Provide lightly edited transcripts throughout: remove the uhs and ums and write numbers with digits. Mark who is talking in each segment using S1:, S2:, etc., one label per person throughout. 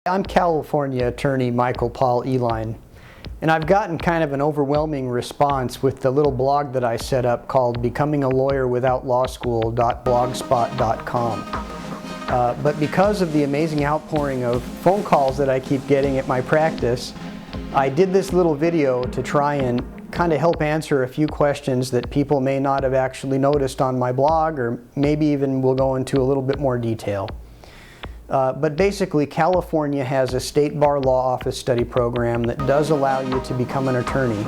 S1: I'm California attorney Michael Paul Ehline, and I've gotten kind of an overwhelming response with the little blog that I set up called becomingalawyer.blogspot.com. But because of the amazing outpouring of phone calls that I keep getting at my practice, I did this little video to try and kind of help answer a few questions that people may not have actually noticed on my blog, or maybe even will go into a little bit more detail. But basically, California has a state bar law office study program that does allow you to become an attorney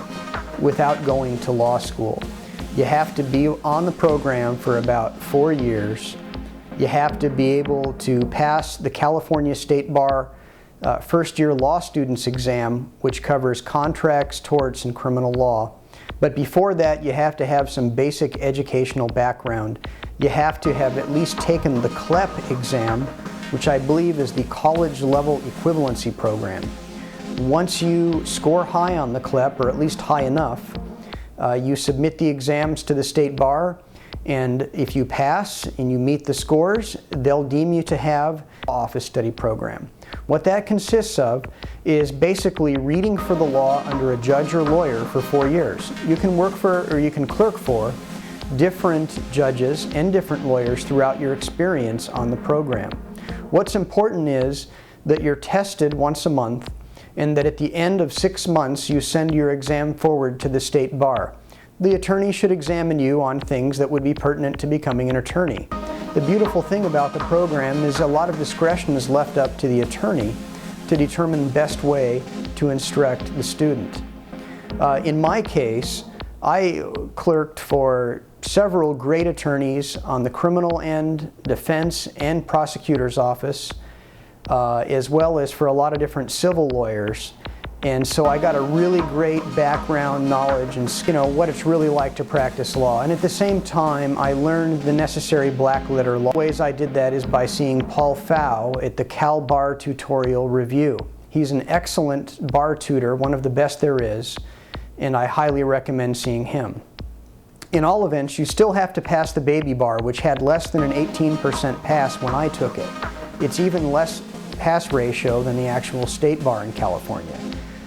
S1: without going to law school. You have to be on the program for about 4 years. You have to be able to pass the California State Bar first-year law students exam, which covers contracts, torts, and criminal law. But before that, you have to have some basic educational background. You have to have at least taken the CLEP exam, which I believe is the college-level equivalency program. Once you score high on the CLEP, or at least high enough, you submit the exams to the state bar, and if you pass and you meet the scores, they'll deem you to have an office study program. What that consists of is basically reading for the law under a judge or lawyer for 4 years. You can work for, or you can clerk for, different judges and different lawyers throughout your experience on the program. What's important is that you're tested once a month, and that at the end of 6 months you send your exam forward to the state bar. The attorney should examine you on things that would be pertinent to becoming an attorney. The beautiful thing about the program is a lot of discretion is left up to the attorney to determine the best way to instruct the student. In my case, I clerked for several great attorneys on the criminal end, defense, and prosecutor's office, as well as for a lot of different civil lawyers. And so I got a really great background knowledge and what it's really like to practice law. And at the same time, I learned the necessary black letter law. The ways I did that is by seeing Paul Fow at the Cal Bar Tutorial Review. He's an excellent bar tutor, one of the best there is, and I highly recommend seeing him. In all events, you still have to pass the baby bar, which had less than an 18% pass when I took it. It's even less pass ratio than the actual state bar in California.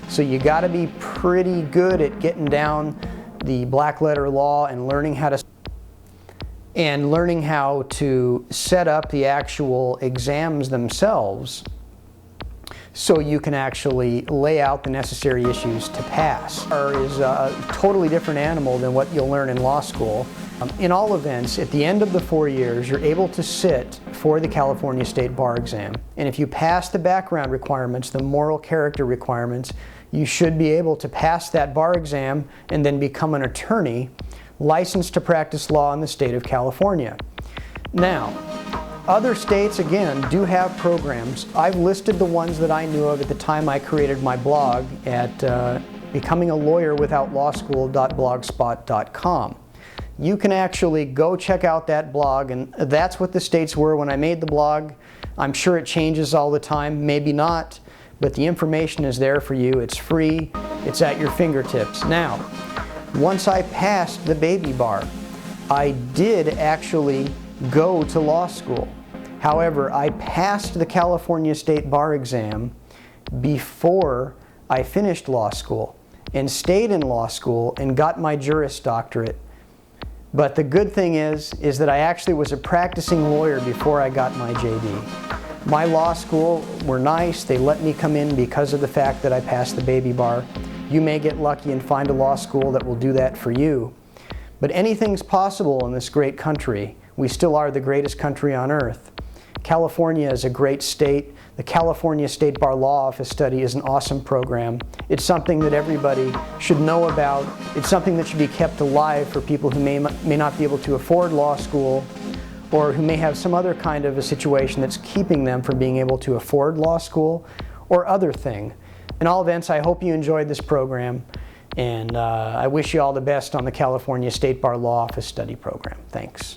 S1: So you got to be pretty good at getting down the black letter law and learning how to set up the actual exams themselves, so you can actually lay out the necessary issues to pass. Bar is a totally different animal than what you'll learn in law school. In all events, at the end of the 4 years, you're able to sit for the California State Bar exam. And if you pass the background requirements, the moral character requirements, you should be able to pass that bar exam and then become an attorney licensed to practice law in the state of California. Now, other states, again, do have programs. I've listed the ones that I knew of at the time I created my blog at becomingalawyer.blogspot.com. You can actually go check out that blog, and that's what the states were when I made the blog. I'm sure it changes all the time, maybe not, but the information is there for you. It's free, it's at your fingertips. Now, once I passed the baby bar, I did actually go to law school. However, I passed the California State Bar exam before I finished law school and stayed in law school and got my Juris Doctorate. But the good thing is that I actually was a practicing lawyer before I got my JD. My law school were nice. They let me come in because of the fact that I passed the baby bar. You may get lucky and find a law school that will do that for you. But anything's possible in this great country. We still are the greatest country on earth. California is a great state. The California State Bar Law Office Study is an awesome program. It's something that everybody should know about. It's something that should be kept alive for people who may not be able to afford law school, or who may have some other kind of a situation that's keeping them from being able to afford law school or other thing. In all events, I hope you enjoyed this program, and I wish you all the best on the California State Bar Law Office Study program. Thanks.